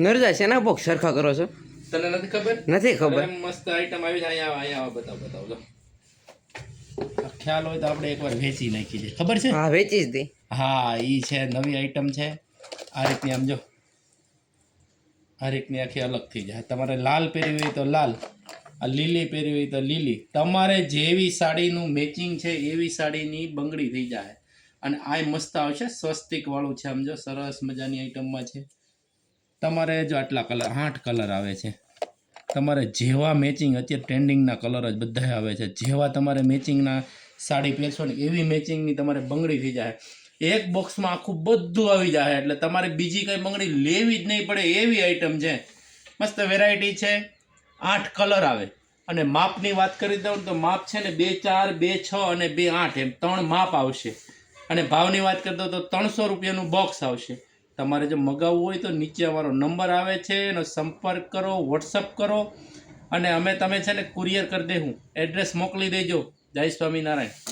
નરજા શેના બોક્સ સરખા કરો છો? તને નથી ખબર? નથી ખબર. મસ્ત આઈટમ આવી છે. અહીંયા બતાવ લો. ખ્યાલ હોય તો આપણે એકવાર વેચી નાખી દે. ખબર છે? હા, વેચી જ દી. હા, ઈ છે નવી આઈટમ છે. આ રીતની આમ જો, આ રીતની આખી અલગ થઈ જાય. તમારે લાલ પહેરવી હોય તો લાલ, આ લીલી પહેરવી હોય તો લીલી. તમારે જેવી સાડીનું મેચિંગ છે એવી સાડીની બંગડી થઈ જાય. અને આ મસ્ત આવશે, સ્વસ્તિક વાળું છે. આમ જો સરસ મજાની આઈટમમાં છે. તમારે જો આટલા કલર 8 કલર આવે છે. તમારે જેવા મેચિંગ, અત્યારે ટ્રેન્ડિંગના કલર જ બધા આવે છે. જેવા તમારે મેચિંગના સાડી પહેરશો ને એવી મેચિંગની તમારે બંગડી થઈ જાય. એક બોક્સમાં આખું બધું આવી જાય. એટલે તમારે બીજી કઈ બંગડી લેવી જ નહીં પડે એવી આઈટમ છે. મસ્ત વેરાયટી છે. 8 કલર આવે. અને માપની વાત કરી દઉં તો માપ છે ને 2 4, 2 6 અને 2 8 એમ 3 માપ આવશે. અને ભાવની વાત કરી દઉં તો 300 રૂપિયાનું બોક્સ આવશે. તમારે જો મગાવવું હોય તો નીચે અમારો નંબર આવે છે, એનો સંપર્ક કરો, વોટ્સઅપ કરો અને અમે તમે છે ને કુરિયર કરી દેવું. એડ્રેસ મોકલી દેજો. જય સ્વામિનારાયણ.